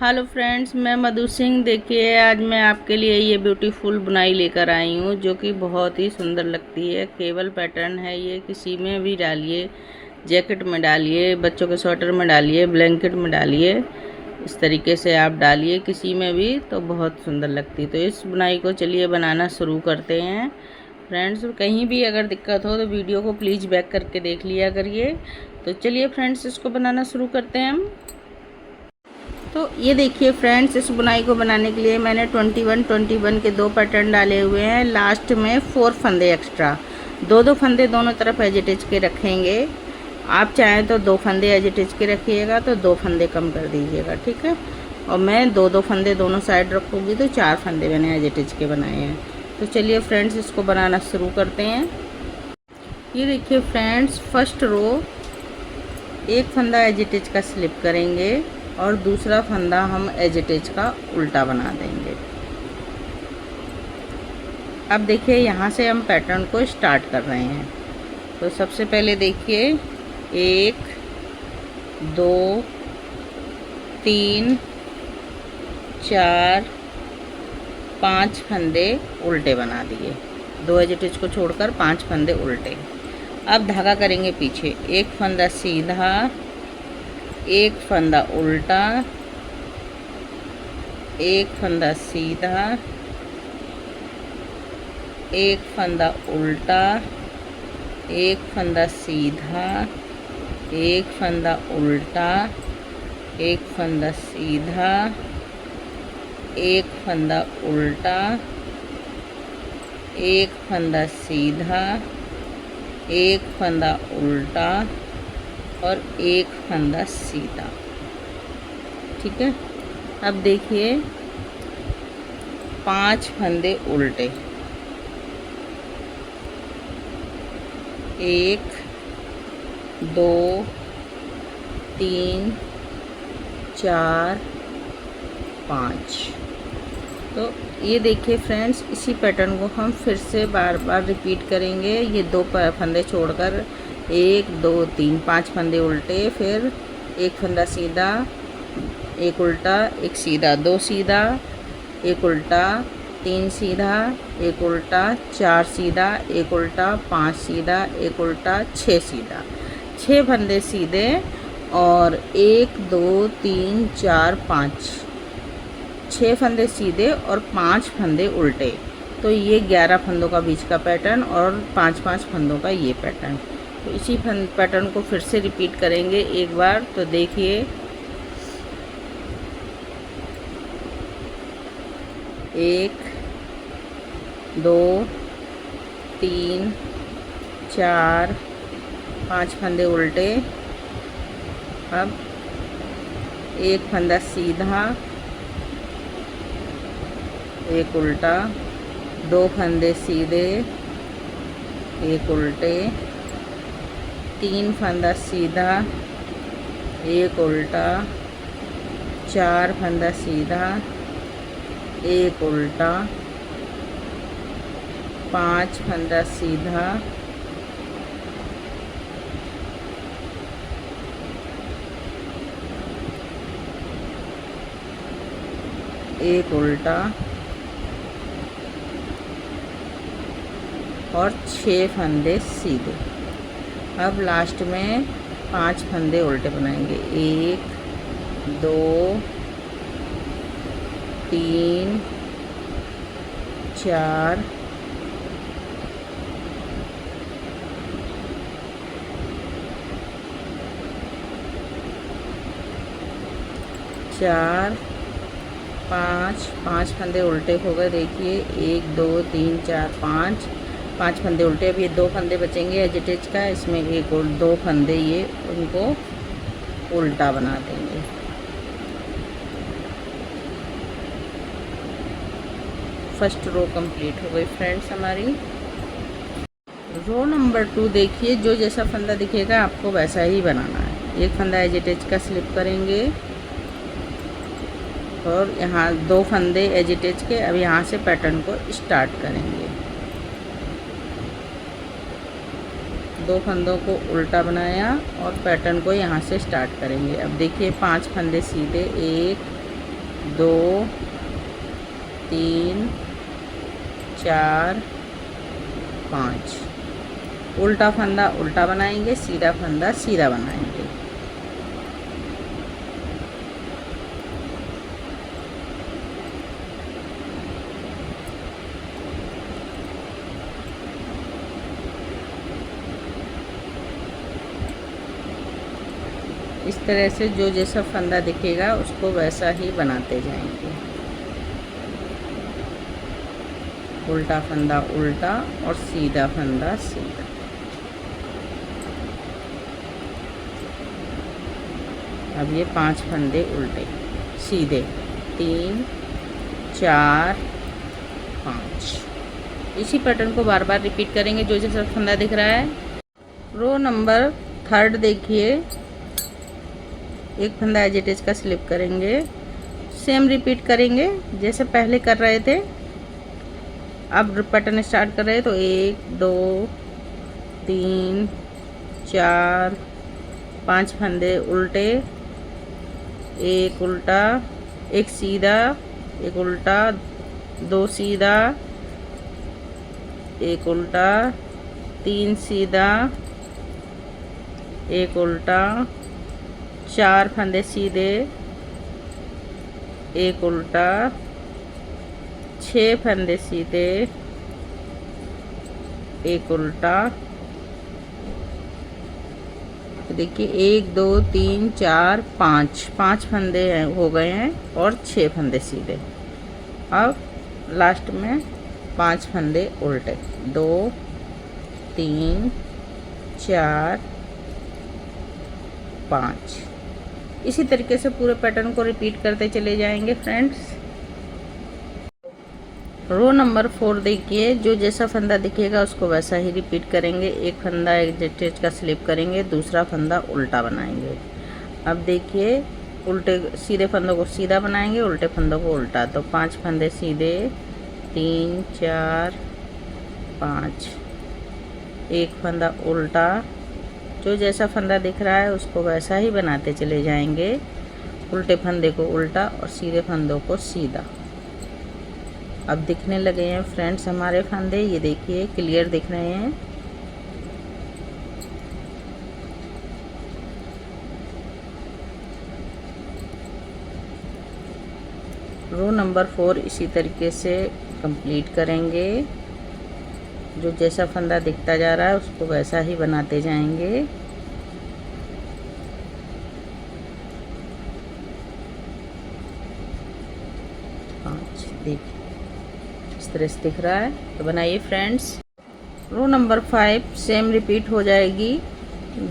Hello friends, मैं मधु सिंह। देखिए, आज मैं आपके लिए ये ब्यूटीफुल बुनाई लेकर आई हूँ जो कि बहुत ही सुंदर लगती है। केवल पैटर्न है ये, किसी में भी डालिए, जैकेट में डालिए, बच्चों के स्वेटर में डालिए, ब्लैंकेट में डालिए, इस तरीके से आप डालिए किसी में भी तो बहुत सुंदर लगती है। तो इस बुनाई को चलिए बनाना शुरू करते हैं फ्रेंड्स। कहीं भी अगर दिक्कत हो तो वीडियो को प्लीज़ बैक करके देख लिया करिए। तो चलिए फ्रेंड्स, इसको बनाना शुरू करते हैं हम। तो ये देखिए फ्रेंड्स, इस बुनाई को बनाने के लिए मैंने 21 के 2 पैटर्न डाले हुए हैं। लास्ट में 4 फंदे एक्स्ट्रा, दो फंदे दोनों तरफ एजिटिच के रखेंगे। आप चाहें तो 2 फंदे एजिटिच के रखिएगा तो 2 फंदे कम कर दीजिएगा, ठीक है। और मैं दो फंदे दोनों साइड रखूँगी तो 4 फंदे मैंने एजिटिच के बनाए हैं। तो चलिए फ्रेंड्स, इसको बनाना शुरू करते हैं। ये देखिए फ्रेंड्स, फर्स्ट रो एक फंदा एजिटिच का स्लिप करेंगे और दूसरा फंदा हम एजिटिच का उल्टा बना देंगे। अब देखिए, यहाँ से हम पैटर्न को स्टार्ट कर रहे हैं। तो सबसे पहले देखिए, 1 2 3 4 5 फंदे उल्टे बना दिए। 2 एजिटिच को छोड़कर 5 फंदे उल्टे। अब धागा करेंगे पीछे, एक फंदा सीधा, एक फंदा उल्टा, एक फंदा सीधा, एक फंदा उल्टा, एक फंदा सीधा, एक फंदा उल्टा, एक फंदा सीधा, एक फंदा उल्टा, एक फंदा सीधा, एक फंदा उल्टा और एक फंदा सीधा, ठीक है। अब देखिए, 5 फंदे उल्टे, 1 2 3 4 5। तो ये देखिए फ्रेंड्स, इसी पैटर्न को हम फिर से बार बार रिपीट करेंगे। ये 2 फंदे छोड़कर 1 2 3 5 फंदे उल्टे, फिर एक फंदा सीधा, एक उल्टा, एक सीधा, 2 सीधा, एक उल्टा, 3 सीधा, एक उल्टा, 4 सीधा, एक उल्टा, 5 सीधा, एक उल्टा, 6 सीधा, 6 फंदे सीधे और 1 2 3 4 5, 6 फंदे सीधे और 5 फंदे उल्टे। तो ये 11 फंदों का बीच का पैटर्न और 5-5 फंदों का ये पैटर्न। तो इसी पैटर्न को फिर से रिपीट करेंगे एक बार। तो देखिए, 1 2 3 4 5 फंदे उल्टे। अब एक फंदा सीधा, एक उल्टा, 2 फंदे सीधे, एक उल्टे, 3 फंदा सीधा, एक उल्टा, 4 फंदा सीधा, एक उल्टा, 5 फंदा सीधा, एक उल्टा और 6 फंदे सीधे। अब लास्ट में 5 फंदे उल्टे बनाएंगे, 1 2 3 4 4 5 फंदे उल्टे हो गए। देखिए, 1 2 3 4 5 फंदे उल्टे। अब ये 2 फंदे बचेंगे एजिटिच का, इसमें एक और 2 फंदे ये उनको उल्टा बना देंगे। फर्स्ट रो कंप्लीट हो गई फ्रेंड्स हमारी। रो नंबर 2 देखिए, जो जैसा फंदा दिखेगा आपको वैसा ही बनाना है। एक फंदा एजिटिच का स्लिप करेंगे और यहाँ 2 फंदे एजिटिच के। अब यहाँ से पैटर्न को स्टार्ट करेंगे। 2 फंदों को उल्टा बनाया और पैटर्न को यहाँ से स्टार्ट करेंगे। अब देखिए 5 फंदे सीधे, 1 2 3 4 5। उल्टा फंदा उल्टा बनाएंगे, सीधा फंदा सीधा बनाएंगे। इस तरह से जो जैसा फंदा दिखेगा उसको वैसा ही बनाते जाएंगे। उल्टा फंदा उल्टा और सीधा फंदा सीधा। अब ये 5 फंदे उल्टे सीधे, 3 4 5। इसी पैटर्न को बार बार रिपीट करेंगे जो जैसा फंदा दिख रहा है। रो नंबर 3 देखिए, एक फंदा एज इट इज का स्लिप करेंगे, सेम रिपीट करेंगे जैसे पहले कर रहे थे। अब पैटर्न स्टार्ट कर रहे हैं तो 1 2 3 4 5 फंदे उल्टे, एक उल्टा, एक सीधा, एक उल्टा, 2 सीधा, एक उल्टा, 3 सीधा, एक उल्टा, 4 फंदे सीधे, एक उल्टा, 6 फंदे सीधे, एक उल्टा। तो देखिए 1 2 3 4 5 फंदे हो गए हैं और 6 फंदे सीधे। अब लास्ट में 5 फंदे उल्टे, 2 3 4 5। इसी तरीके से पूरे पैटर्न को रिपीट करते चले जाएंगे फ्रेंड्स। रो नंबर 4 देखिए, जो जैसा फंदा दिखेगा उसको वैसा ही रिपीट करेंगे। एक फंदा एक स्टिच का स्लिप करेंगे, दूसरा फंदा उल्टा बनाएंगे। अब देखिए उल्टे सीधे फंदों को सीधा बनाएंगे, उल्टे फंदों को उल्टा। तो 5 फंदे सीधे, 3 4 5, एक फंदा उल्टा। जो जैसा फंदा दिख रहा है उसको वैसा ही बनाते चले जाएंगे। उल्टे फंदे को उल्टा और सीधे फंदों को सीधा। अब दिखने लगे हैं फ्रेंड्स हमारे फंदे, ये देखिए क्लियर दिख रहे हैं। रो नंबर 4 इसी तरीके से कंप्लीट करेंगे। जो जैसा फंदा दिखता जा रहा है उसको वैसा ही बनाते जाएंगे। देखिए इस तरह से दिख रहा है, तो बनाइए friends. Row number 5 same repeat हो जाएगी।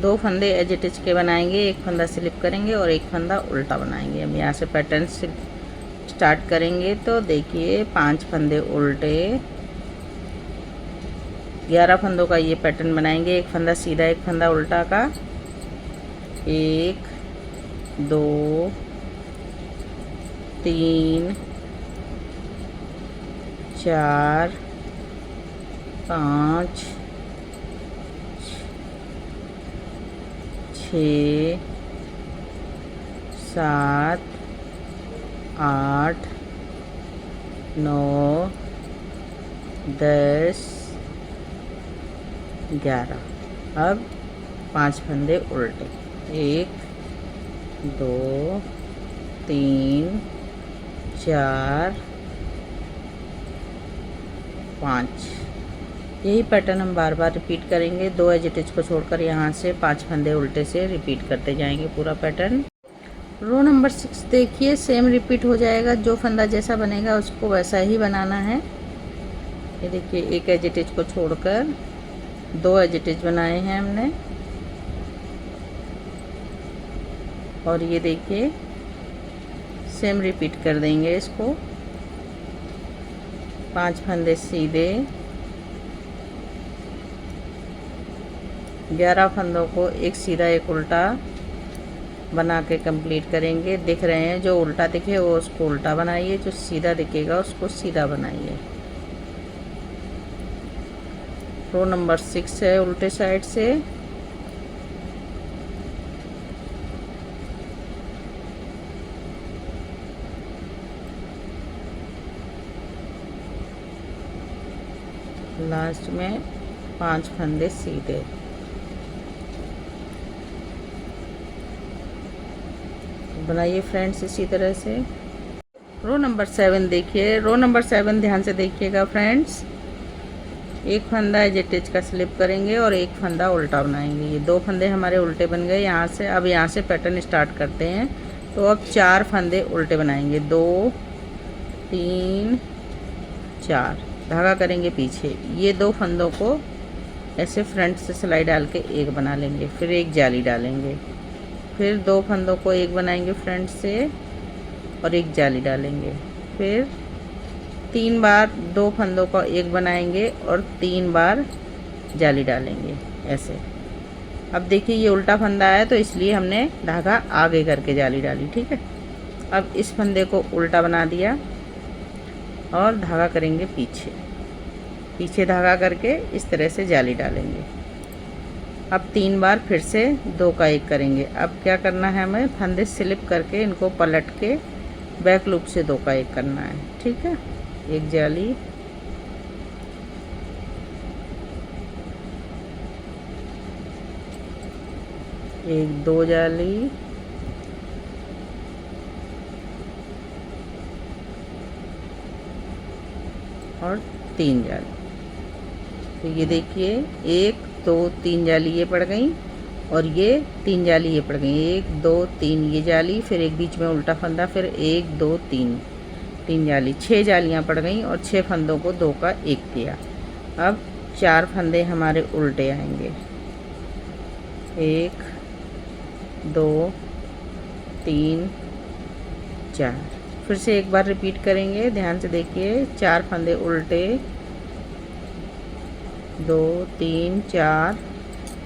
2 फंदे एज इट इज के बनाएंगे, एक फंदा स्लिप करेंगे और एक फंदा उल्टा बनाएंगे। हम यहाँ से पैटर्न स्टार्ट करेंगे तो देखिए 5 फंदे उल्टे, 11 फंदों का ये पैटर्न बनाएंगे। एक फंदा सीधा एक फंदा उल्टा का, 1 2 3 4 5 6 7 8 9 10 11। अब 5 फंदे उल्टे, 1 2 3 4 5। यही पैटर्न हम बार बार रिपीट करेंगे। 2 एज इट इज को छोड़कर यहाँ से 5 फंदे उल्टे से रिपीट करते जाएंगे पूरा पैटर्न। रो नंबर 6 देखिए, सेम रिपीट हो जाएगा। जो फंदा जैसा बनेगा उसको वैसा ही बनाना है। ये देखिए एक एज इट इज को छोड़कर 2 एज इट इज बनाए हैं हमने। और ये देखिए सेम रिपीट कर देंगे इसको। 5 फंदे सीधे, 11 फंदों को एक सीधा एक उल्टा बना के कंप्लीट करेंगे। दिख रहे हैं, जो उल्टा दिखे वो उसको उल्टा बनाइए, जो सीधा दिखेगा उसको सीधा बनाइए। रो नंबर 6 है उल्टे साइड से। लास्ट में 5 फंदे सीधे। बनाइए फ्रेंड्स इसी तरह से। रो नंबर 7 देखिए, रो नंबर 7 ध्यान से देखिएगा फ्रेंड्स। एक फंदा एज अटैच का स्लिप करेंगे और एक फंदा उल्टा बनाएंगे। ये 2 फंदे हमारे उल्टे बन गए यहाँ से। अब यहाँ से पैटर्न स्टार्ट करते हैं। तो अब 4 फंदे उल्टे बनाएंगे, 2 3 4, धागा करेंगे पीछे। ये 2 फंदों को ऐसे फ्रंट से सिलाई डाल के एक बना लेंगे, फिर एक जाली डालेंगे, फिर 2 फंदों को एक बनाएंगे फ्रंट से और एक जाली डालेंगे, फिर 3 बार 2 फंदों का एक बनाएंगे और 3 बार जाली डालेंगे ऐसे। अब देखिए ये उल्टा फंदा है तो इसलिए हमने धागा आगे करके जाली डाली, ठीक है। अब इस फंदे को उल्टा बना दिया और धागा करेंगे पीछे, पीछे धागा करके इस तरह से जाली डालेंगे। अब 3 बार फिर से 2 का 1 करेंगे। अब क्या करना है, हमें फंदे स्लिप करके इनको पलट के बैक लूप से 2 का 1 करना है, ठीक है। एक जाली, एक 2 जाली, और 3 जाली। तो ये देखिए 1 2 3 जाली ये पड़ गई और ये 3 जाली ये पड़ गई। 1 2 3 ये जाली, फिर एक बीच में उल्टा फंदा, फिर 1 2 3 जाली, 6 जालियाँ पड़ गई और 6 फंदों को 2 का 1 किया। अब 4 फंदे हमारे उल्टे आएंगे, 1 2 3 4। फिर से एक बार रिपीट करेंगे, ध्यान से देखिए। 4 फंदे उल्टे, 2 3 4,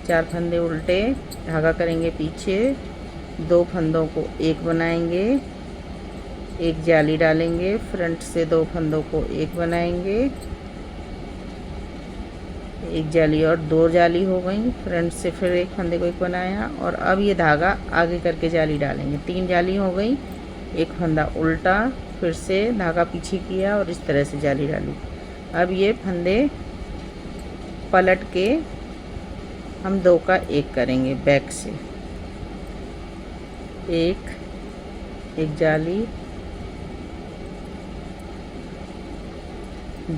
4 फंदे उल्टे, धागा करेंगे पीछे, 2 फंदों को एक बनाएंगे, एक जाली डालेंगे, फ्रंट से 2 फंदों को एक बनाएंगे, एक जाली और 2 जाली हो गई, फ्रंट से फिर एक फंदे को एक बनाया और अब ये धागा आगे करके जाली डालेंगे। 3 जाली हो गई, एक फंदा उल्टा, फिर से धागा पीछे किया और इस तरह से जाली डाली। अब ये फंदे पलट के हम 2 का 1 करेंगे बैक से, एक जाली,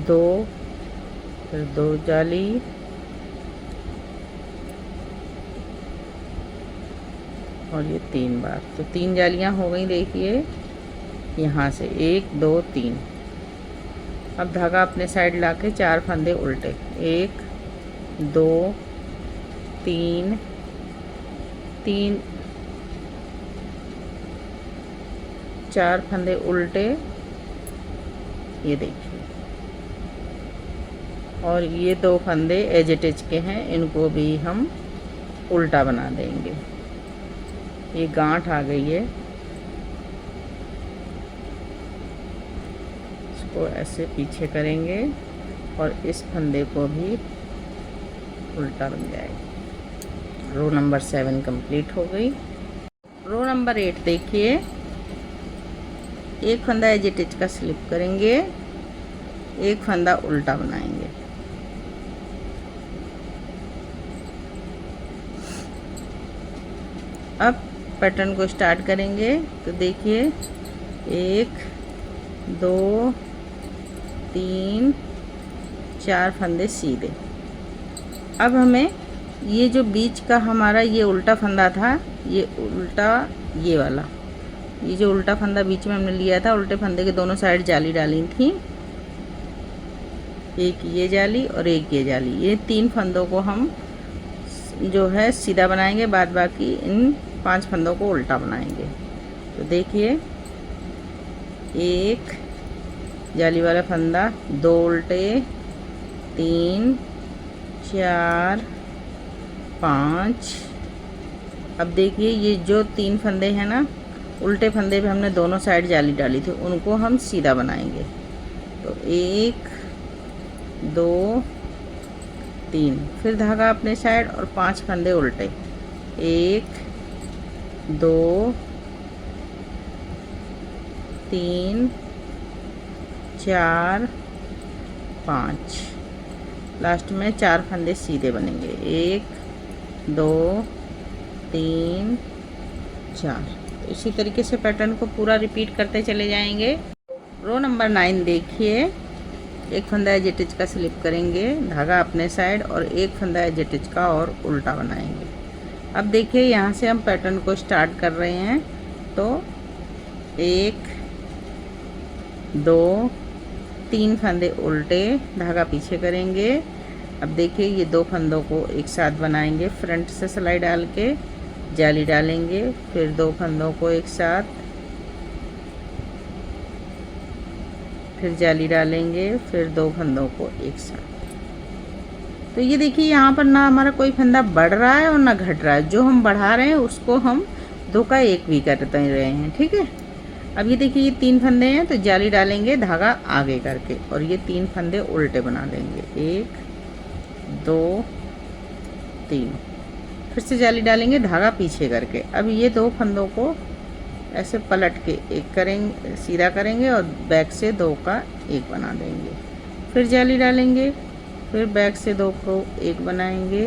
2, फिर 2 जाली, और ये 3 बार। तो 3 जालियाँ हो गई देखिए यहाँ से, 1 2 3। अब धागा अपने साइड ला के 4 फंदे उल्टे, 1 2 3 3, 4 फंदे उल्टे, ये देखिए। और ये 2 फंदे एज इट इज के हैं, इनको भी हम उल्टा बना देंगे। ये गांठ आ गई है, इसको ऐसे पीछे करेंगे और इस फंदे को भी उल्टा बन जाएगा। रो नंबर 7 कंप्लीट हो गई। रो नंबर 8 देखिए, एक फंदा एज इट इज का स्लिप करेंगे, एक फंदा उल्टा बनाएंगे, अब पैटर्न को स्टार्ट करेंगे। तो देखिए 1 2 3 4 फंदे सीधे। अब हमें ये जो बीच का हमारा ये उल्टा फंदा था, ये उल्टा, ये वाला, ये जो उल्टा फंदा बीच में हमने लिया था, उल्टे फंदे के दोनों साइड जाली डाली थी, एक ये जाली और एक ये जाली। ये 3 फंदों को हम जो है सीधा बनाएंगे, बाद बाकी इन 5 फंदों को उल्टा बनाएंगे। तो देखिए 1 जाली वाला फंदा, 2 उल्टे, 3 4 5। अब देखिए ये जो 3 फंदे हैं ना, उल्टे फंदे पे हमने दोनों साइड जाली डाली थी, उनको हम सीधा बनाएंगे। तो 1 2 3, फिर धागा अपने साइड और 5 फंदे उल्टे, 1 2 3 4 5। लास्ट में 4 फंदे सीधे बनेंगे, 1 2 3 4। तो इसी तरीके से पैटर्न को पूरा रिपीट करते चले जाएंगे। रो नंबर 9 देखिए, एक फंदा एज इट इज का स्लिप करेंगे, धागा अपने साइड और एक फंदा एज इट इज का और उल्टा बनाएंगे। अब देखिए यहाँ से हम पैटर्न को स्टार्ट कर रहे हैं, तो 1 2 3 फंदे उल्टे, धागा पीछे करेंगे। अब देखिए ये 2 फंदों को एक साथ बनाएंगे, फ्रंट से सिलाई डाल के जाली डालेंगे, फिर 2 फंदों को एक साथ, फिर जाली डालेंगे, फिर 2 फंदों को एक साथ। तो ये देखिए यहाँ पर ना हमारा कोई फंदा बढ़ रहा है और ना घट रहा है, जो हम बढ़ा रहे हैं उसको हम 2 का 1 भी करते रहे हैं, ठीक है। अब ये देखिए ये 3 फंदे हैं, तो जाली डालेंगे धागा आगे करके और ये 3 फंदे उल्टे बना लेंगे, 1 2 3, फिर से जाली डालेंगे धागा पीछे करके। अब ये 2 फंदों को ऐसे पलट के एक करेंगे, सीधा करेंगे और बैक से 2 का 1 बना देंगे, फिर जाली डालेंगे, फिर बैक से 2 को 1 बनाएंगे।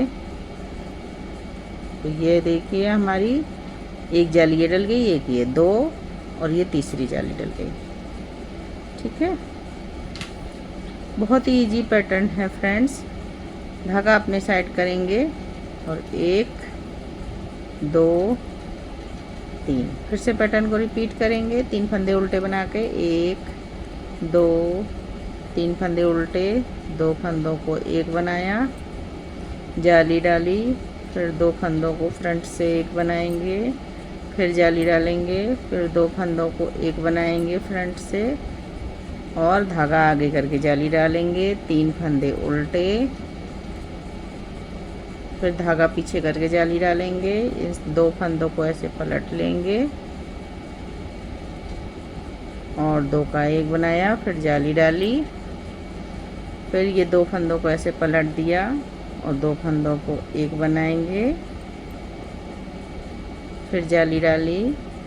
तो ये देखिए हमारी एक जाली ये डल गई, एक ये 2 और ये तीसरी जाली डल गई, ठीक है। बहुत ही इजी पैटर्न है फ्रेंड्स। धागा अपने साइड करेंगे और 1 2 3, फिर से पैटर्न को रिपीट करेंगे, 3 फंदे उल्टे बना के 1 2 3 फंदे उल्टे, 2 फंदों को 1 बनाया, जाली डाली, फिर 2 फंदों को फ्रंट से 1 बनाएंगे, फिर जाली डालेंगे, फिर 2 फंदों को 1 बनाएंगे फ्रंट से और धागा आगे करके जाली डालेंगे, 3 फंदे उल्टे, फिर धागा पीछे करके जाली डालेंगे, इस 2 फंदों को ऐसे पलट लेंगे और 2 का 1 बनाया, फिर जाली डाली, फिर ये 2 फंदों को ऐसे पलट दिया और 2 फंदों को 1 बनाएंगे, फिर जाली डाली,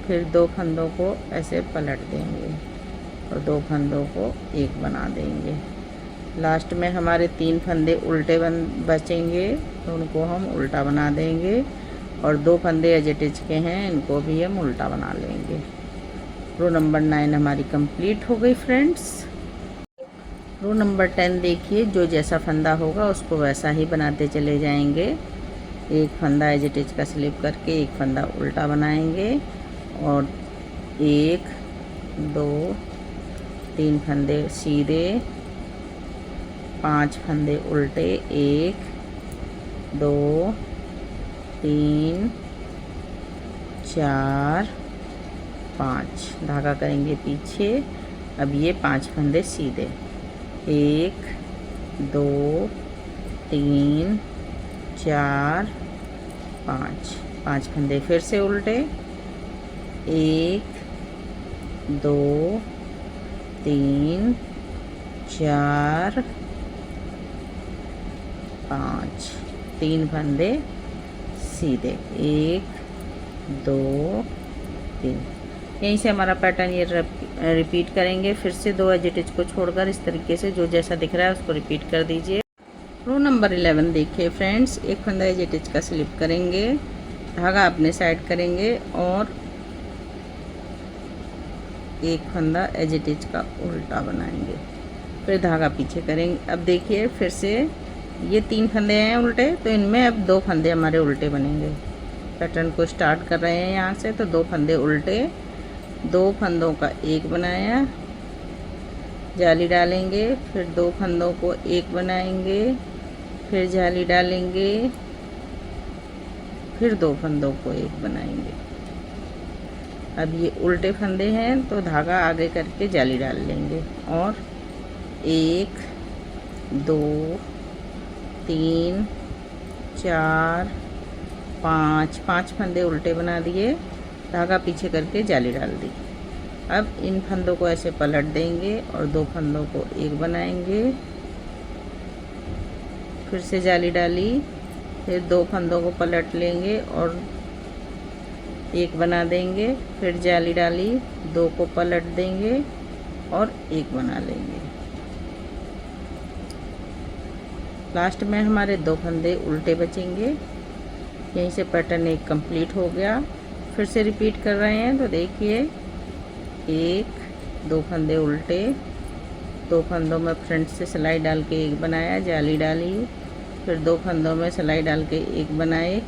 फिर 2 फंदों को ऐसे पलट देंगे और 2 फंदों को 1 बना देंगे। लास्ट में हमारे 3 फंदे उल्टे बचेंगे, तो उनको हम उल्टा बना देंगे और 2 फंदे एज इट इज के हैं, इनको भी हम उल्टा बना लेंगे। रो नंबर 9 हमारी कंप्लीट हो गई फ्रेंड्स। रो नंबर 10 देखिए, जो जैसा फंदा होगा उसको वैसा ही बनाते चले जाएंगे। एक फंदा एज इट इज का स्लिप करके एक फंदा उल्टा बनाएंगे और 1 2 3 फंदे सीधे, 5 फंदे उल्टे, 1 2 3 4 5, धागा करेंगे पीछे। अब ये 5 फंदे सीधे, 1 2 3 4 5, 5 फंदे फिर से उल्टे, 1 2 3 4 5, 3 फंदे सीधे, 1 2 3। यहीं से हमारा पैटर्न ये रिपीट करेंगे। फिर से 2 एज इट इज को छोड़कर इस तरीके से जो जैसा दिख रहा है उसको रिपीट कर दीजिए। रो नंबर 11 देखिए फ्रेंड्स, एक फंदा एज इट इज का स्लिप करेंगे, धागा अपने साइड करेंगे और एक फंदा एज इट इज का उल्टा बनाएंगे, फिर धागा पीछे करेंगे। अब देखिए फिर से ये 3 फंदे हैं उल्टे, तो इनमें अब 2 फंदे हमारे उल्टे बनेंगे। पैटर्न को स्टार्ट कर रहे हैं यहाँ से, तो 2 फंदे उल्टे, 2 फंदों का 1 बनाया, जाली डालेंगे, फिर 2 फंदों को 1 बनाएंगे, फिर जाली डालेंगे, फिर 2 फंदों को 1 बनाएंगे। अब ये उल्टे फंदे हैं तो धागा आगे करके जाली डाल लेंगे और 1 2 3 4 5, 5 फंदे उल्टे बना दिए, धागा पीछे करके जाली डाल दी। अब इन फंदों को ऐसे पलट देंगे और 2 फंदों को 1 बनाएंगे, फिर से जाली डाली, फिर 2 फंदों को पलट लेंगे और 1 बना देंगे, फिर जाली डाली, 2 को पलट देंगे और 1 बना लेंगे। लास्ट में हमारे 2 फंदे उल्टे बचेंगे। यहीं से पैटर्न एक कंप्लीट हो गया। फिर से रिपीट कर रहे हैं तो देखिए 1 2 फंदे उल्टे, 2 फंदों में फ्रंट से सिलाई डाल के एक बनाया, जाली डाली, फिर 2 फंदों में सिलाई डाल के एक बनाए,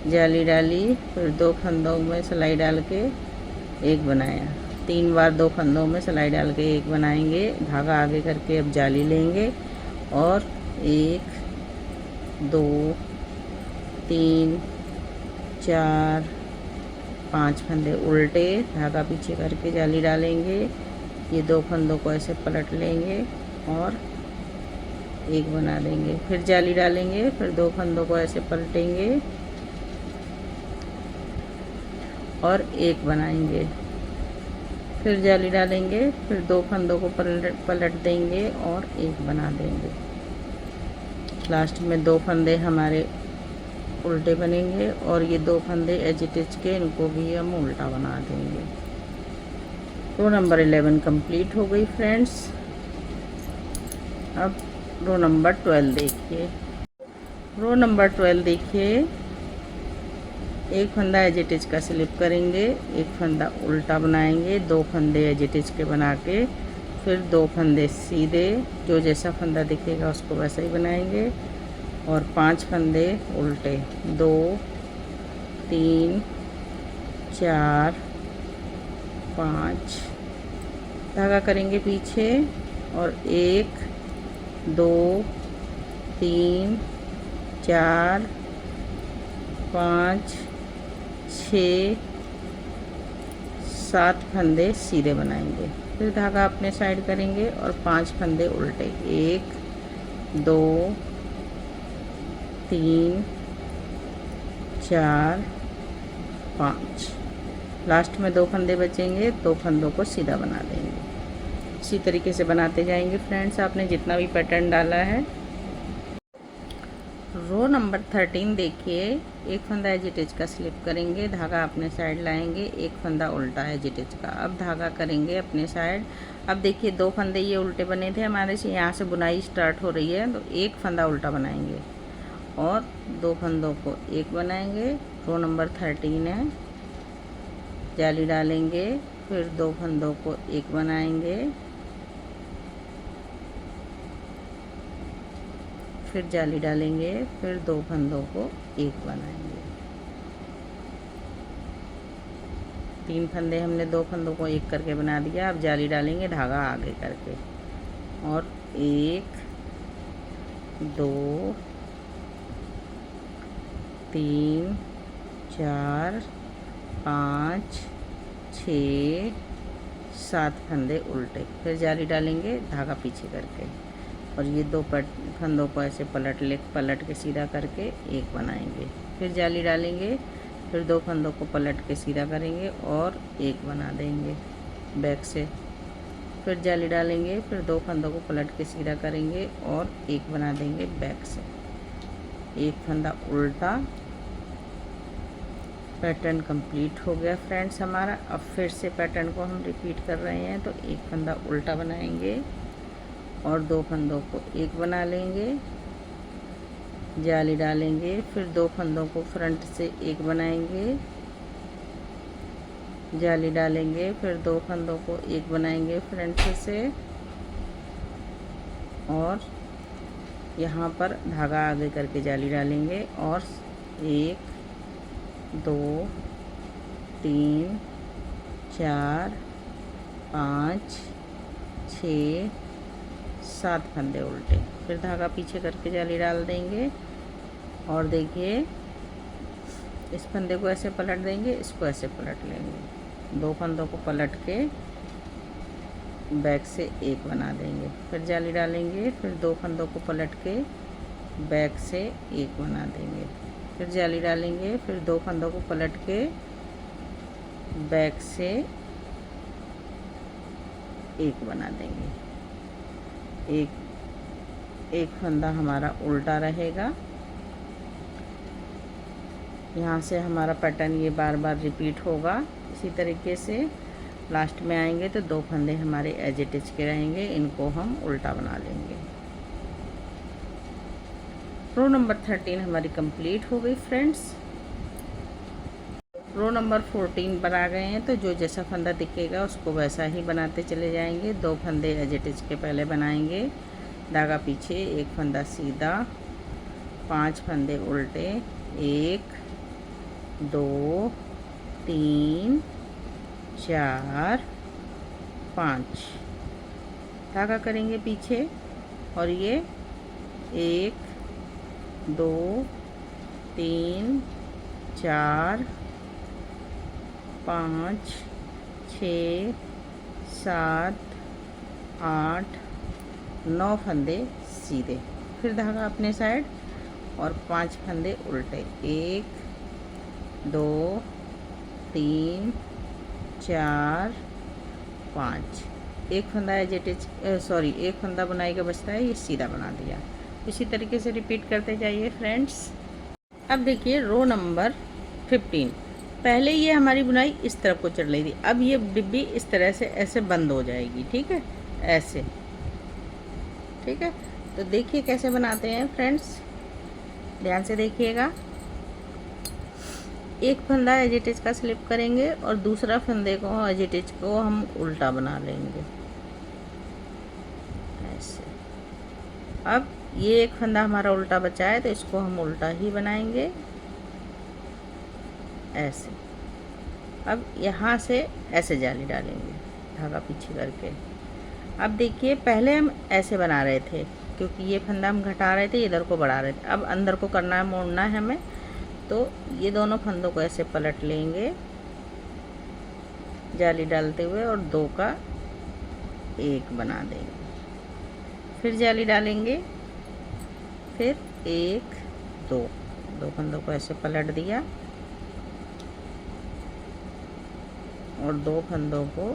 जाली डाली, फिर 2 फंदों में सिलाई डाल के एक बनाया। 3 बार 2 फंदों में सिलाई डाल के एक बनाएंगे, धागा आगे करके अब जाली लेंगे और 1 2 3 4 5 फंदे उल्टे, धागा पीछे करके जाली डालेंगे। ये 2 फंदों को ऐसे पलट लेंगे और एक बना देंगे, फिर जाली डालेंगे, फिर 2 फंदों को ऐसे पलटेंगे और एक बनाएंगे, फिर जाली डालेंगे, फिर 2 फंदों को पलट देंगे और एक बना देंगे। लास्ट में 2 फंदे हमारे उल्टे बनेंगे और ये 2 फंदे एज इट इज के इनको भी हम उल्टा बना देंगे। रो नंबर 11 कंप्लीट हो गई फ्रेंड्स। अब रो नंबर 12 देखिए। रो नंबर 12 देखिए, एक फंदा एज इट इज का स्लिप करेंगे, एक फंदा उल्टा बनाएंगे, 2 फंदे एज इट इज के बना के, फिर 2 फंदे सीधे, जो जैसा फंदा दिखेगा उसको वैसा ही बनाएंगे और 5 फंदे उल्टे, 2 3 4 5, धागा करेंगे पीछे और 1 2 3 4 5 6 7 फंदे सीधे बनाएंगे, फिर धागा अपने साइड करेंगे और 5 फंदे उल्टे, 1 2 3 4 5, लास्ट में 2 फंदे बचेंगे, 2 फंदों को सीधा बना देंगे। इसी तरीके से बनाते जाएंगे फ्रेंड्स, आपने जितना भी पैटर्न डाला है। रो नंबर 13 देखिए, एक फंदा एज इट इज का स्लिप करेंगे, धागा अपने साइड लाएंगे, एक फंदा उल्टा एज इट इज का, अब धागा करेंगे अपने साइड। अब देखिए 2 फंदे ये उल्टे बने थे हमारे से, यहाँ से बुनाई स्टार्ट हो रही है तो एक फंदा उल्टा बनाएंगे और 2 फंदों को एक बनाएंगे। रो नंबर 13 है, जाली डालेंगे, फिर 2 फंदों को एक बनाएंगे, फिर जाली डालेंगे, फिर 2 फंदों को एक बनाएंगे। 3 फंदे हमने 2 फंदों को एक करके बना दिया। अब जाली डालेंगे धागा आगे करके और 1 2 3 4 5 6 7 फंदे उल्टे, फिर जाली डालेंगे धागा पीछे करके और ये 2 फंदों को ऐसे पलट के सीधा करके एक बनाएंगे, फिर जाली डालेंगे, फिर 2 फंदों को पलट के सीधा करेंगे और एक बना देंगे बैक से, फिर जाली डालेंगे, फिर 2 फंदों को पलट के सीधा करेंगे और एक बना देंगे बैक से, एक फंदा उल्टा। पैटर्न कंप्लीट हो गया फ्रेंड्स हमारा। अब फिर से पैटर्न को हम रिपीट कर रहे हैं तो एक फंदा उल्टा बनाएंगे और 2 फंदों को एक बना लेंगे, जाली डालेंगे, फिर 2 फंदों को फ्रंट से एक बनाएंगे, जाली डालेंगे, फिर 2 फंदों को एक बनाएंगे फ्रंट से और यहाँ पर धागा आगे करके जाली डालेंगे और 1 2 3 4 5 6 7 फंदे उल्टे, फिर धागा पीछे करके जाली डाल देंगे और देखिए इस फंदे को ऐसे पलट देंगे, इसको ऐसे पलट लेंगे, 2 फंदों को पलट के बैक से एक बना देंगे, फिर जाली डालेंगे, फिर 2 फंदों को पलट के बैक से एक बना देंगे, फिर जाली डालेंगे, फिर 2 फंदों को पलट के बैक से एक बना देंगे। एक फंदा हमारा उल्टा रहेगा। यहाँ से हमारा पैटर्न ये बार बार रिपीट होगा। इसी तरीके से लास्ट में आएंगे तो 2 फंदे हमारे एज इट इज के रहेंगे, इनको हम उल्टा बना लेंगे। रो नंबर 13 हमारी कंप्लीट हो गई फ्रेंड्स। रो नंबर 14 पर आ गए हैं, तो जो जैसा फंदा दिखेगा उसको वैसा ही बनाते चले जाएंगे। 2 फंदे एज इट इज के पहले बनाएंगे, धागा पीछे, 1 फंदा सीधा, 5 फंदे उल्टे, 1 2 3 4 5, धागा करेंगे पीछे और ये 1 2 3 4 5 6 7 8 9 फंदे सीधे, फिर धागा अपने साइड और 5 फंदे उल्टे, 1 2 3 4 5, एक फंदा एज इट इज एक फंदा बुनाई का बचता है, ये सीधा बना दिया। इसी तरीके से रिपीट करते जाइए फ्रेंड्स। अब देखिए रो नंबर 15, पहले ये हमारी बुनाई इस तरफ को चढ़ रही थी, अब ये डिब्बी इस तरह से ऐसे बंद हो जाएगी, ठीक है, ऐसे, ठीक है। तो देखिए कैसे बनाते हैं फ्रेंड्स, ध्यान से देखिएगा। एक फंदा एज इट इज का स्लिप करेंगे और दूसरा फंदे को एज इट इज को हम उल्टा बना लेंगे ऐसे। अब ये एक फंदा हमारा उल्टा बचा है, तो इसको हम उल्टा ही बनाएंगे ऐसे। अब यहाँ से ऐसे जाली डालेंगे, धागा पीछे करके। अब देखिए पहले हम ऐसे बना रहे थे, क्योंकि ये फंदा हम घटा रहे थे, इधर को बढ़ा रहे थे। अब अंदर को करना है, मोड़ना है हमें, तो ये दोनों फंदों को ऐसे पलट लेंगे जाली डालते हुए और 2 का 1 बना देंगे, फिर जाली डालेंगे, फिर 1 2, 2 फंदों को ऐसे पलट दिया और 2 फंदों को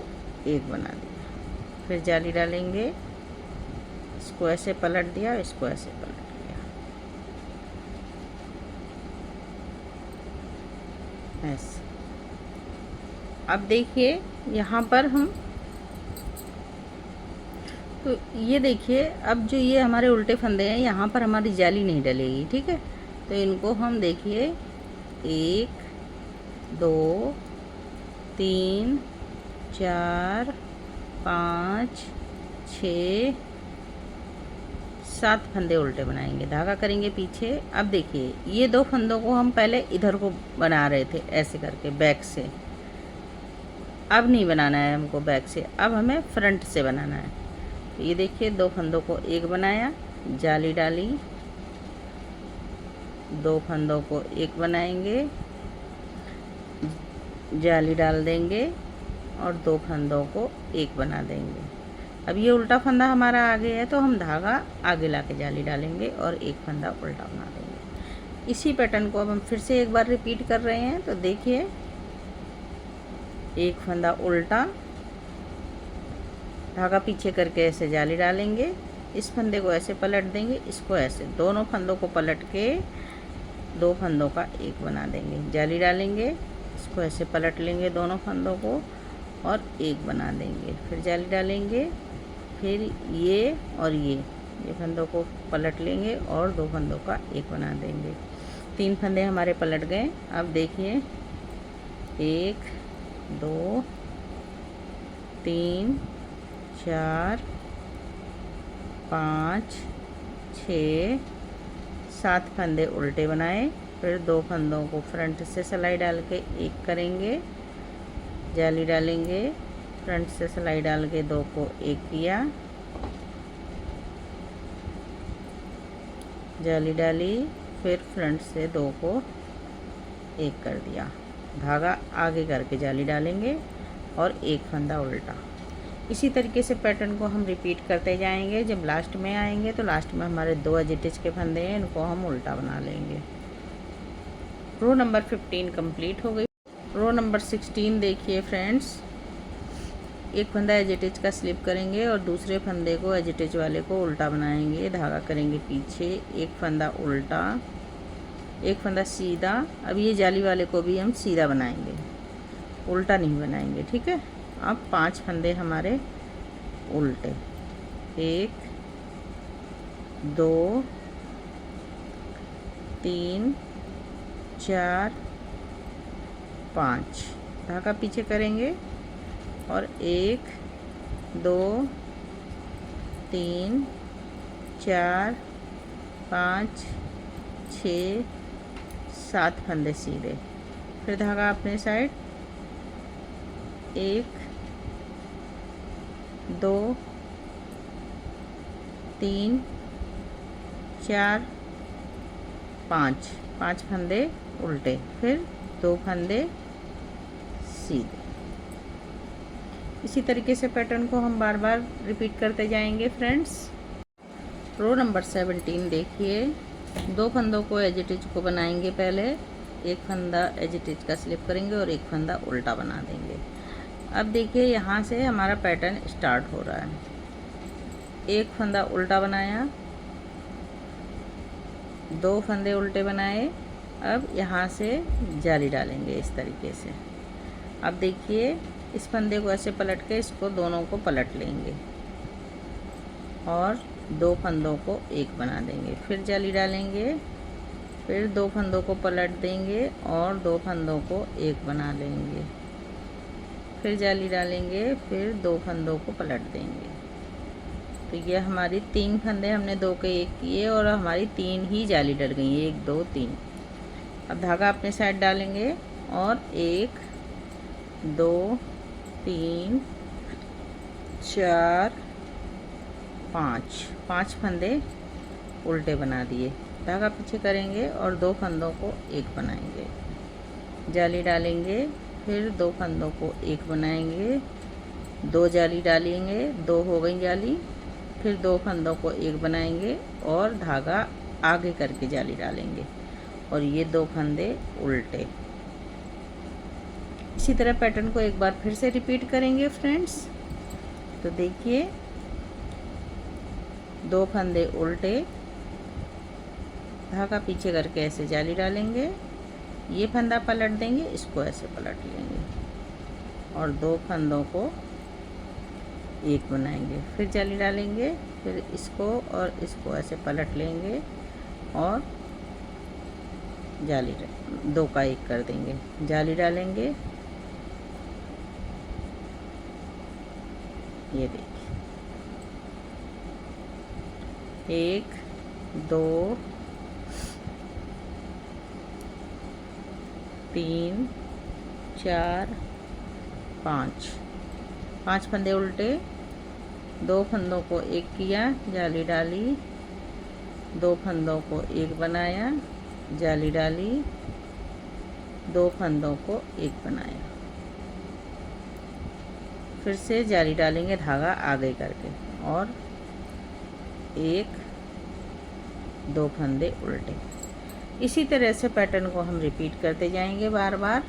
1 बना दिया, फिर जाली डालेंगे, इसको ऐसे पलट दिया, इसको ऐसे पलट दिया ऐसे। अब देखिए यहाँ पर हम, तो ये देखिए अब जो ये हमारे उल्टे फंदे हैं, यहाँ पर हमारी जाली नहीं डलेगी, ठीक है। तो इनको हम देखिए 1 2 3 4 5 6 7 फंदे उल्टे बनाएंगे, धागा करेंगे पीछे। अब देखिए ये 2 फंदों को हम पहले इधर को बना रहे थे ऐसे करके बैक से, अब नहीं बनाना है हमको बैक से, अब हमें फ्रंट से बनाना है। तो ये देखिए 2 फंदों को 1 बनाया, जाली डाली, 2 फंदों को 1 बनाएंगे, जाली डाल देंगे और 2 फंदों को 1 बना देंगे। अब ये उल्टा फंदा हमारा आगे है, तो हम धागा आगे लाके जाली डालेंगे और 1 फंदा उल्टा बना देंगे। इसी पैटर्न को अब हम फिर से एक बार रिपीट कर रहे हैं। तो देखिए 1 फंदा उल्टा, धागा पीछे करके ऐसे जाली डालेंगे, इस फंदे को ऐसे पलट देंगे, इसको ऐसे, दोनों फंदों को पलट के 2 फंदों का 1 बना देंगे, जाली डालेंगे, इसको ऐसे पलट लेंगे दोनों फंदों को और 1 बना देंगे, फिर जाली डालेंगे, फिर ये और ये फंदों को पलट लेंगे और 2 फंदों का 1 बना देंगे। 3 फंदे हमारे पलट गए। अब देखिए 1 2 3 4 5 6 7 फंदे उल्टे बनाए, फिर 2 फंदों को फ्रंट से सिलाई डाल के 1 करेंगे, जाली डालेंगे, फ्रंट से सिलाई डाल के 2 को 1 किया, जाली डाली, फिर फ्रंट से 2 को 1 कर दिया, धागा आगे करके जाली डालेंगे और 1 फंदा उल्टा। इसी तरीके से पैटर्न को हम रिपीट करते जाएंगे। जब लास्ट में आएंगे तो लास्ट में हमारे 2 एजिटिज के फंदे हैं, इनको हम उल्टा बना लेंगे। रो नंबर 15 कंप्लीट हो गई। रो नंबर 16 देखिए फ्रेंड्स, एक फंदा एजिटिज का स्लिप करेंगे और दूसरे फंदे को एजिटिज वाले को उल्टा बनाएंगे, धागा करेंगे पीछे, 1 फंदा उल्टा, 1 फंदा सीधा। अब ये जाली वाले को भी हम सीधा बनाएंगे, उल्टा नहीं बनाएंगे, ठीक है। अब 5 फंदे हमारे उल्टे, 1 2 3 4 5 धागा पीछे करेंगे और 1 2 3 4 5 6 7 फंदे सीधे। फिर धागा अपने साइड 1 2 3 4 5 फंदे उल्टे, फिर 2 फंदे सीधे। इसी तरीके से पैटर्न को हम बार बार रिपीट करते जाएंगे फ्रेंड्स। रो नंबर 17 देखिए, 2 फंदों को एज इट इज को बनाएंगे। पहले एक फंदा एज इट इज का स्लिप करेंगे और एक फंदा उल्टा बना देंगे। अब देखिए यहाँ से हमारा पैटर्न स्टार्ट हो रहा है। एक फंदा उल्टा बनाया, 2 फंदे उल्टे बनाए। अब यहाँ से जाली डालेंगे इस तरीके से। अब देखिए इस फंदे को ऐसे पलट के इसको दोनों को पलट लेंगे और 2 फंदों को एक बना देंगे। फिर जाली डालेंगे, फिर 2 फंदों को पलट देंगे और 2 फंदों को एक बना लेंगे। फिर जाली डालेंगे, फिर 2 फंदों को पलट देंगे। तो ये हमारी 3 फंदे हमने 2 के एक किए और हमारी 3 ही जाली डल गई, 1 2 3। अब धागा अपने साइड डालेंगे और 1 2 3 4 5 फंदे उल्टे बना दिए। धागा पीछे करेंगे और 2 फंदों को एक बनाएंगे। जाली डालेंगे, फिर 2 फंदों को एक बनाएंगे। 2 जाली डालेंगे, 2 हो गई जाली। फिर 2 फंदों को एक बनाएंगे और धागा आगे करके जाली डालेंगे और ये 2 फंदे उल्टे। इसी तरह पैटर्न को एक बार फिर से रिपीट करेंगे फ्रेंड्स। तो देखिए 2 फंदे उल्टे, धागा पीछे करके ऐसे जाली डालेंगे। ये फंदा पलट देंगे, इसको ऐसे पलट लेंगे और 2 फंदों को एक बनाएंगे। फिर जाली डालेंगे, फिर इसको और इसको ऐसे पलट लेंगे और जाली 2 का एक कर देंगे। जाली डालेंगे, ये देखिए 1 2 3 4 5 फंदे उल्टे, 2 फंदों को एक किया, जाली डाली, 2 फंदों को एक बनाया, जाली डाली, 2 फंदों को एक बनाया। फिर से जाली डालेंगे धागा आगे करके और 1 2 फंदे उल्टे। इसी तरह से पैटर्न को हम रिपीट करते जाएंगे बार बार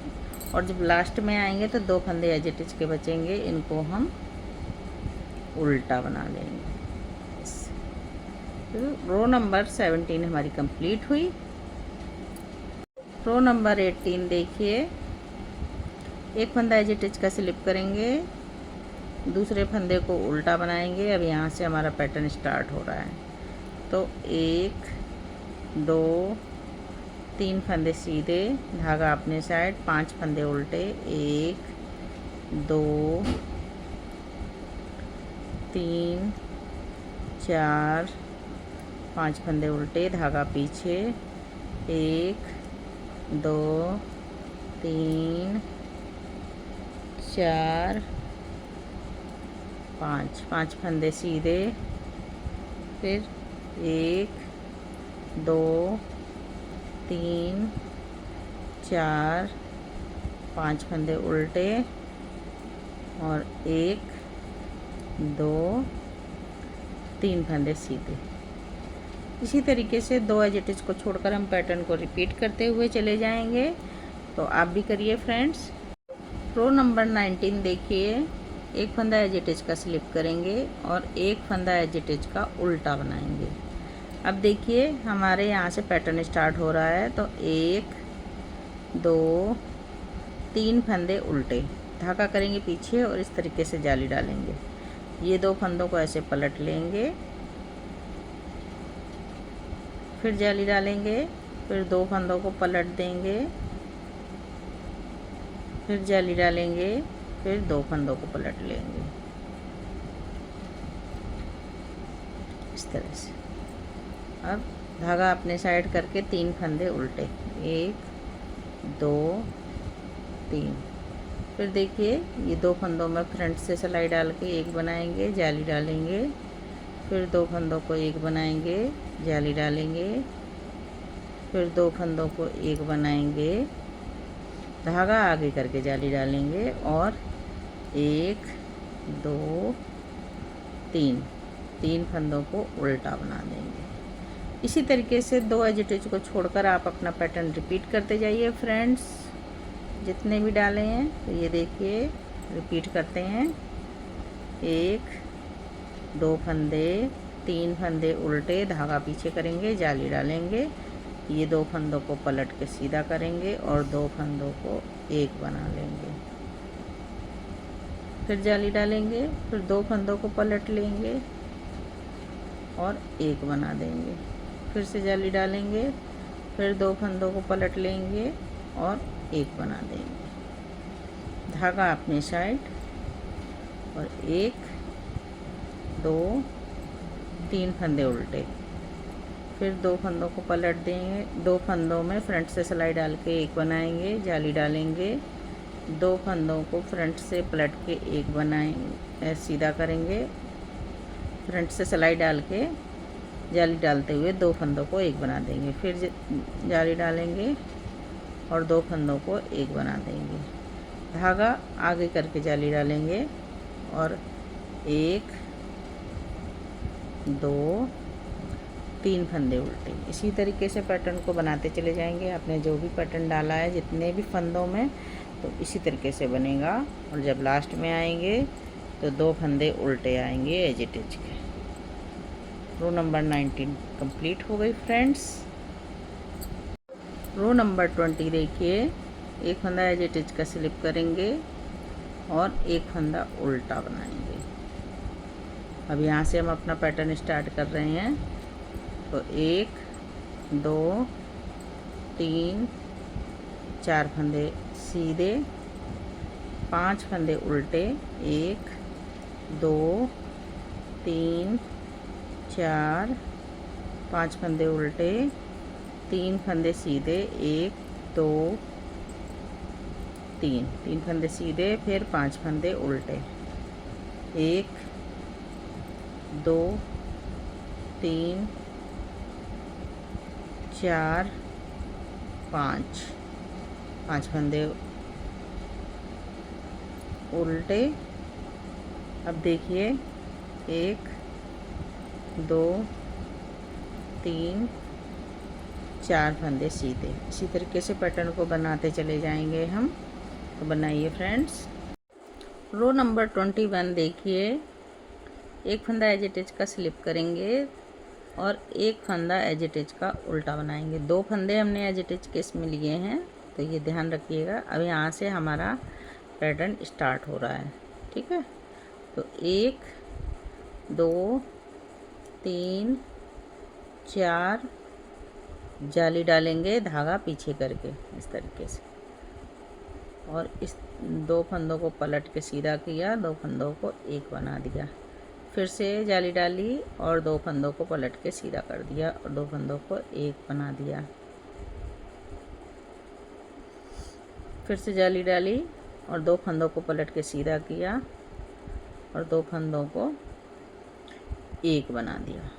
और जब लास्ट में आएंगे तो 2 फंदे एज इट इज के बचेंगे, इनको हम उल्टा बना लेंगे। तो रो नंबर 17 हमारी कंप्लीट हुई। रो नंबर 18 देखिए, एक फंदा एज इट इज का स्लिप करेंगे, दूसरे फंदे को उल्टा बनाएंगे। अब यहाँ से हमारा पैटर्न स्टार्ट हो रहा है। तो 1 2 3 फंदे सीधे, धागा अपने साइड, 5 फंदे उल्टे, 1 2 3 4 5 फंदे उल्टे, धागा पीछे, 1 2 3 4 5 फंदे सीधे। फिर 1 2 3 4 5 फंदे उल्टे और 1 2 3 फंदे सीधे। इसी तरीके से 2 एज इट इज को छोड़कर हम पैटर्न को रिपीट करते हुए चले जाएंगे। तो आप भी करिए फ्रेंड्स। रो नंबर 19 देखिए, एक फंदा एज इट इज का स्लिप करेंगे और एक फंदा एज इट इज का उल्टा बनाएंगे। अब देखिए हमारे यहाँ से पैटर्न स्टार्ट हो रहा है। तो 1 2 3 फंदे उल्टे, धागा करेंगे पीछे और इस तरीके से जाली डालेंगे। ये 2 फंदों को ऐसे पलट लेंगे, फिर जाली डालेंगे, फिर 2 फंदों को पलट देंगे, फिर जाली डालेंगे, फिर 2 फंदों को पलट लेंगे इस तरह से। अब धागा अपने साइड करके 3 फंदे उल्टे, 1 2 3। फिर देखिए ये 2 फंदों में फ्रंट से सिलाई डाल के एक बनाएंगे, जाली डालेंगे, फिर 2 फंदों को एक बनाएंगे, जाली डालेंगे, फिर 2 फंदों को एक बनाएंगे, धागा आगे करके जाली डालेंगे और 1 2 3 फंदों को उल्टा बना देंगे। इसी तरीके से 2 एजिटेज को छोड़कर आप अपना पैटर्न रिपीट करते जाइए फ्रेंड्स, जितने भी डाले हैं। तो ये देखिए रिपीट करते हैं, 1 2 फंदे, 3 फंदे उल्टे, धागा पीछे करेंगे, जाली डालेंगे, ये 2 फंदों को पलट के सीधा करेंगे और 2 फंदों को एक बना लेंगे, फिर जाली डालेंगे, फिर 2 फंदों को पलट लेंगे और एक बना देंगे, फिर से जाली डालेंगे, फिर 2 फंदों को पलट लेंगे और एक बना देंगे, धागा अपने साइड और 1 2 3 फंदे उल्टे, फिर 2 फंदों को पलट देंगे, 2 फंदों में फ्रंट से सिलाई डाल के एक बनाएंगे, जाली डालेंगे, 2 फंदों को फ्रंट से पलट के एक बनाएंगे, सीधा करेंगे, फ्रंट से सिलाई डाल के जाली डालते हुए 2 फंदों को एक बना देंगे, फिर जाली डालेंगे और 2 फंदों को एक बना देंगे, धागा आगे करके जाली डालेंगे और 1 2 3 फंदे उल्टे। इसी तरीके से पैटर्न को बनाते चले जाएंगे। आपने जो भी पैटर्न डाला है जितने भी फंदों में, तो इसी तरीके से बनेगा और जब लास्ट में आएंगे तो 2 फंदे उल्टे आएंगे एज इट इज के। रो नंबर 19 कंप्लीट हो गई फ्रेंड्स। रो नंबर 20 देखिए, एक फंदा एज इट इज का स्लिप करेंगे और एक फंदा उल्टा बनाएंगे। अब यहाँ से हम अपना पैटर्न स्टार्ट कर रहे हैं। तो 1 2 3 4 फंदे सीधे, 5 फंदे उल्टे, 1 2 3 4 5 फंदे उल्टे, 3 फंदे सीधे, 1 2 3 फंदे सीधे, फिर 5 फंदे उल्टे, 1 2 3 4 5 फंदे उल्टे। अब देखिए 1 2 3 4 फंदे सीधे। इसी तरीके से पैटर्न को बनाते चले जाएंगे हम। तो बनाइए फ्रेंड्स। रो नंबर 21 देखिए, एक फंदा एज इट इज का स्लिप करेंगे और एक फंदा एज इट इज का उल्टा बनाएंगे। 2 फंदे हमने एज इट इज के इसमें लिए हैं, तो ये ध्यान रखिएगा। अब यहाँ से हमारा पैटर्न स्टार्ट हो रहा है, ठीक है। तो 1 2 3 4 जाली डालेंगे, धागा पीछे करके इस तरीके से, और इस 2 फंदों को पलट के सीधा किया, 2 फंदों को एक बना दिया, फिर से जाली डाली और 2 फंदों को पलट के सीधा कर दिया और 2 फंदों को एक बना दिया, फिर से जाली डाली और 2 फंदों को पलट के सीधा किया और 2 फंदों को एक बना दिया।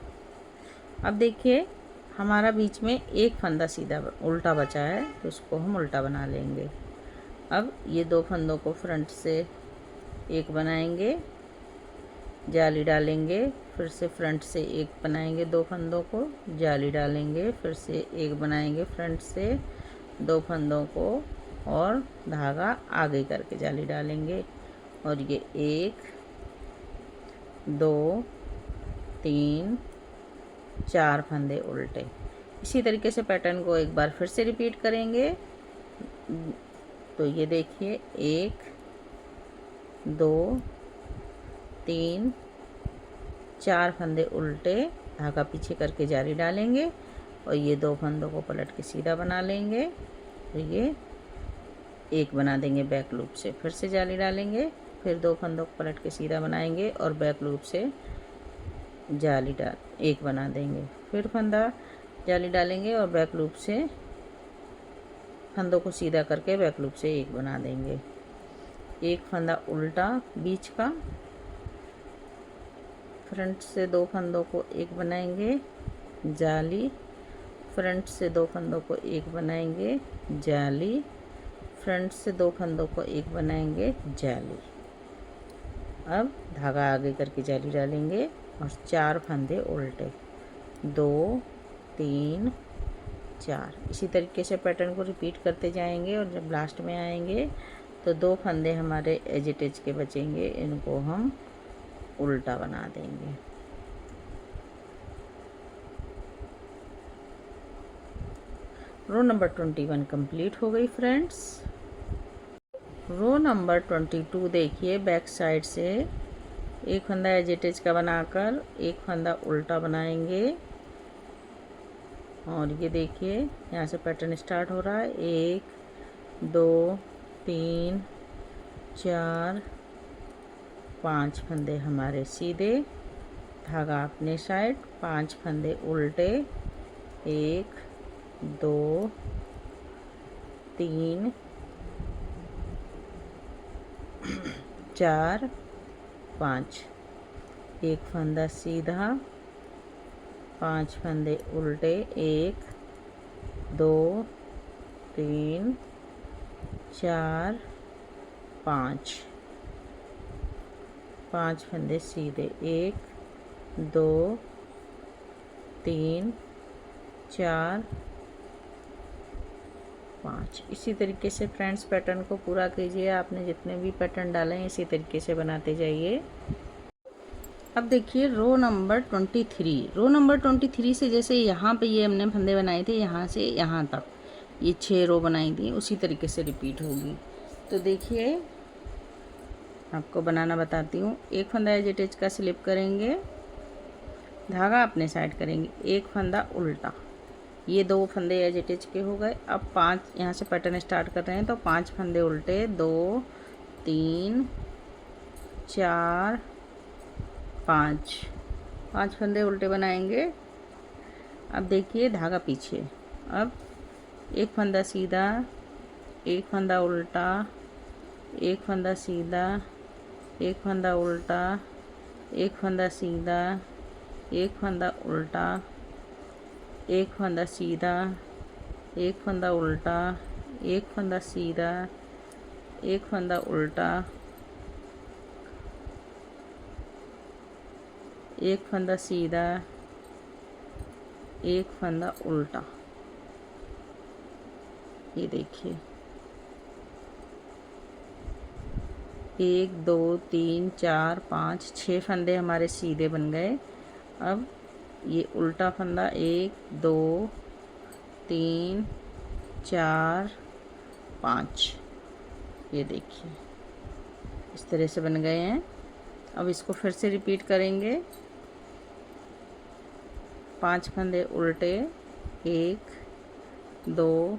अब देखिए हमारा बीच में एक फंदा सीधा उल्टा बचा है, तो उसको हम उल्टा बना लेंगे। अब ये 2 फंदों को फ्रंट से एक बनाएंगे, जाली डालेंगे, फिर से फ्रंट से एक बनाएंगे, 2 फंदों को जाली डालेंगे, फिर से एक बनाएंगे फ्रंट से 2 फंदों को और धागा आगे करके जाली डालेंगे, और ये 1 2 3 4 फंदे उल्टे। इसी तरीके से पैटर्न को एक बार फिर से रिपीट करेंगे। तो ये देखिए 1 2 3 4 फंदे उल्टे, धागा पीछे करके जाली डालेंगे, और ये 2 फंदों को पलट के सीधा बना लेंगे। तो ये एक बना देंगे बैक लूप से, फिर से जाली डालेंगे, फिर 2 फंदों को पलट के सीधा बनाएंगे और बैक लूप से जाली डाल एक बना देंगे, फिर फंदा जाली डालेंगे और बैक लूप से फंदों को सीधा करके बैक लूप से एक बना देंगे। एक फंदा उल्टा बीच का, फ्रंट से 2 फंदों को एक बनाएंगे, जाली, फ्रंट से 2 फंदों को एक बनाएंगे, जाली, फ्रंट से 2 फंदों को एक बनाएंगे, जाली। अब धागा आगे करके जाली डालेंगे और 4 फंदे उल्टे, 2 3 4। इसी तरीके से पैटर्न को रिपीट करते जाएंगे और जब लास्ट में आएंगे तो 2 फंदे हमारे एज इट इज के बचेंगे, इनको हम उल्टा बना देंगे। रो नंबर 21 कंप्लीट हो गई फ्रेंड्स। रो नंबर 22 देखिए, बैक साइड से एक फंदा एज इट इज का बनाकर एक फंदा उल्टा बनाएंगे और ये देखिए यहाँ से पैटर्न स्टार्ट हो रहा है। 1 2 3 4 5 फंदे हमारे सीधे, धागा अपने साइड, 5 फंदे उल्टे, 1 2 3 4 5, एक फंदा सीधा, 5 फंदे उल्टे, 1 2 3 4 5, 5 फंदे सीधे, 1 2 3 4 5। इसी तरीके से फ्रेंड्स पैटर्न को पूरा कीजिए। आपने जितने भी पैटर्न डाले हैं इसी तरीके से बनाते जाइए। अब देखिए रो नंबर 23। रो नंबर 23 से जैसे यहाँ पे ये हमने फंदे बनाए थे, यहाँ से यहाँ तक ये 6 रो बनाई थी, उसी तरीके से रिपीट होगी। तो देखिए आपको बनाना बताती हूँ। एक फंदा एज इट इज का स्लिप करेंगे, धागा अपने साइड करेंगे, एक फंदा उल्टा, ये 2 फंदे एज इट इज के हो गए। अब 5 यहाँ से पैटर्न स्टार्ट कर रहे हैं तो 5 फंदे उल्टे, 2 3 4 5 फंदे उल्टे बनाएंगे। अब देखिए धागा पीछे, अब एक फंदा सीधा, एक फंदा उल्टा, एक फंदा सीधा, एक फंदा उल्टा, एक फंदा सीधा, एक फंदा उल्टा, एक फंदा सीधा, एक फंदा उल्टा, एक फंदा सीधा, एक फंदा उल्टा, एक फंदा सीधा, एक फंदा उल्टा। ये देखिए 1 2 3 4 5 6 फंदे हमारे सीधे बन गए। अब ये उल्टा फंदा 1 2 3 4 5, ये देखिए इस तरह से बन गए हैं। अब इसको फिर से रिपीट करेंगे। 5 फंदे उल्टे, 1 2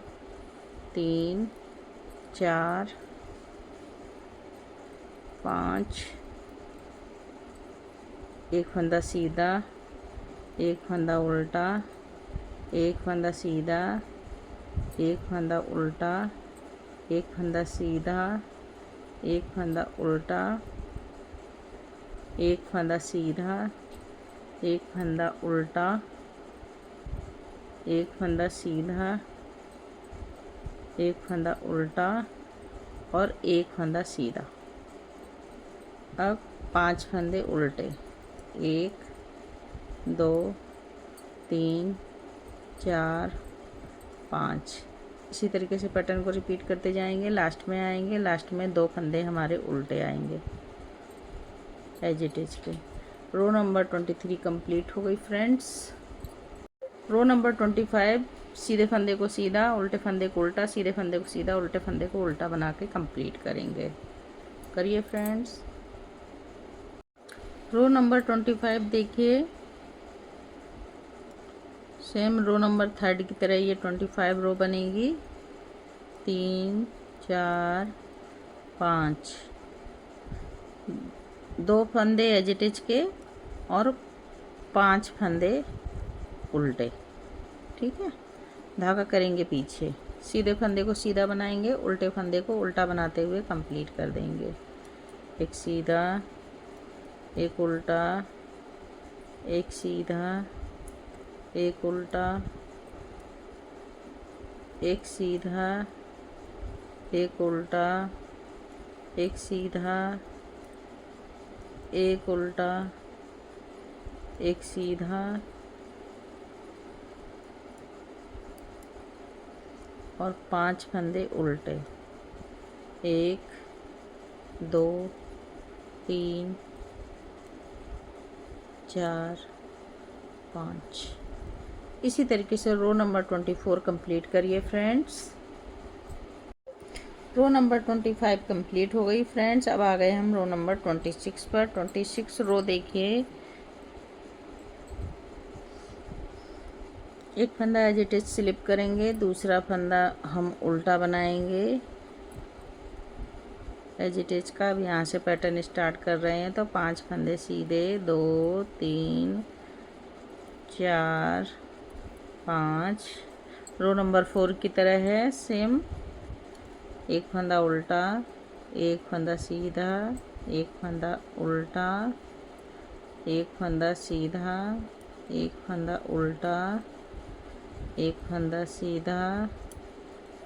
3 4 5, एक फंदा सीधा, एक फंदा उल्टा, एक फंदा सीधा, एक फंदा उल्टा, एक फंदा सीधा, एक फंदा उल्टा, एक फंदा सीधा, एक फंदा उल्टा, एक फंदा सीधा, एक फंदा उल्टा और एक फंदा सीधा। अब 5 फंदे उल्टे, 1 2 3 4 5। इसी तरीके से पैटर्न को रिपीट करते जाएंगे। लास्ट में आएंगे, लास्ट में 2 फंदे हमारे उल्टे आएंगे एज इट इज के। रो नंबर 23 कंप्लीट हो गई फ्रेंड्स। रो नंबर 25 सीधे फंदे को सीधा, उल्टे फंदे को उल्टा, सीधे फंदे को सीधा, उल्टे फंदे को उल्टा बना के कंप्लीट करेंगे। करिए फ्रेंड्स। रो नंबर 25 देखिए, सेम रो नंबर 3 की तरह ये 25 रो बनेगी। 3 4 5, 2 फंदे एजिटिज के और 5 फंदे उल्टे। ठीक है, धागा करेंगे पीछे, सीधे फंदे को सीधा बनाएंगे, उल्टे फंदे को उल्टा बनाते हुए कंप्लीट कर देंगे। एक सीधा, एक उल्टा, एक सीधा, एक उल्टा, एक सीधा, एक उल्टा, एक सीधा, एक उल्टा, एक सीधा और 5 फंदे उल्टे। 1 2 3 4 5। इसी तरीके से रो नंबर 24 कंप्लीट करिए फ्रेंड्स। रो नंबर 25 कंप्लीट हो गई फ्रेंड्स। अब आ गए हम रो नंबर 26 पर। 26 रो देखिए, एक फंदा एज इट इज स्लिप करेंगे, दूसरा फंदा हम उल्टा बनाएंगे एज इट इज का। अब यहाँ से पैटर्न स्टार्ट कर रहे हैं तो 5 फंदे सीधे, 2 3 4 5। रो नंबर 4 की तरह है सेम। एक फंदा उल्टा, एक फंदा सीधा, एक फंदा उल्टा, एक फंदा सीधा, एक फंदा उल्टा, एक फंदा सीधा,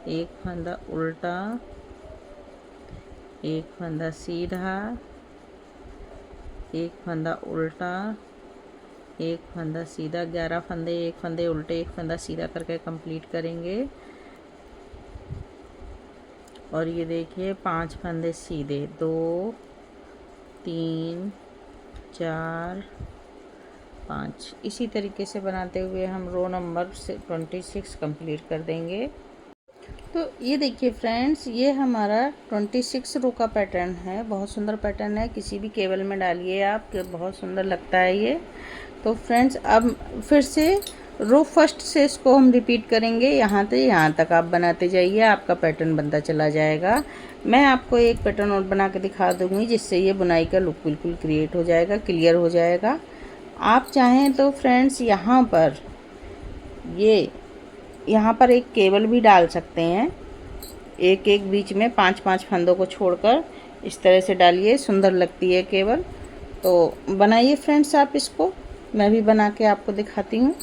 एक फंदा उल्टा, एक फंदा सीधा, एक फंदा उल्टा, एक फंदा सीधा। 11 फंदे, एक फंदे उल्टे, एक फंदा सीधा करके कंप्लीट करेंगे। और ये देखिए 5 फंदे सीधे, 2 3 4 5। इसी तरीके से बनाते हुए हम रो नंबर 26 कंप्लीट कर देंगे। तो ये देखिए फ्रेंड्स, ये हमारा 26 रो का पैटर्न है। बहुत सुंदर पैटर्न है, किसी भी केबल में डालिए आप, बहुत सुंदर लगता है ये। तो फ्रेंड्स अब फिर से रो फर्स्ट से इसको हम रिपीट करेंगे। यहाँ से यहाँ तक आप बनाते जाइए, आपका पैटर्न बनता चला जाएगा। मैं आपको एक पैटर्न और बना के दिखा दूँगी, जिससे ये बुनाई का लुक बिल्कुल क्रिएट हो जाएगा, क्लियर हो जाएगा। आप चाहें तो फ्रेंड्स यहाँ पर एक केबल भी डाल सकते हैं। एक एक बीच में 5-5 फंदों को छोड़कर इस तरह से डालिए, सुंदर लगती है केबल। तो बनाइए फ्रेंड्स आप इसको, मैं भी बना के आपको दिखाती हूँ।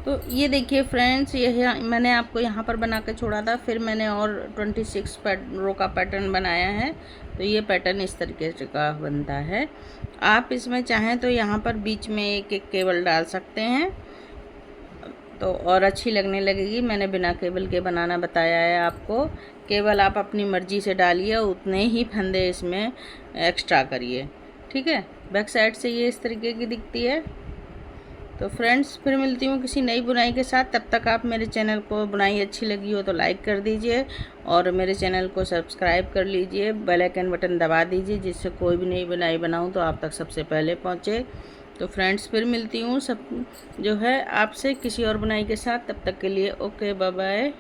तो ये देखिए फ्रेंड्स, ये मैंने आपको यहाँ पर बना के छोड़ा था, फिर मैंने और 26 रो का पैटर्न बनाया है। तो ये पैटर्न इस तरीके से का बनता है। आप इसमें चाहें तो यहाँ पर बीच में एक एक केबल डाल सकते हैं, तो और अच्छी लगने लगेगी। मैंने बिना केबल के बनाना बताया है आपको। केबल आप अपनी मर्ज़ी से डालिए, उतने ही फंदे इसमें एक्स्ट्रा करिए। ठीक है, बैक साइड से ये इस तरीके की दिखती है। तो फ्रेंड्स फिर मिलती हूँ किसी नई बुनाई के साथ। तब तक आप मेरे चैनल को, बुनाई अच्छी लगी हो तो लाइक कर दीजिए और मेरे चैनल को सब्सक्राइब कर लीजिए, बेल आइकन बटन दबा दीजिए, जिससे कोई भी नई बुनाई बनाऊँ तो आप तक सबसे पहले पहुँचे। तो फ्रेंड्स फिर मिलती हूँ सब जो है आपसे किसी और बुनाई के साथ। तब तक के लिए ओके, बाय बाय।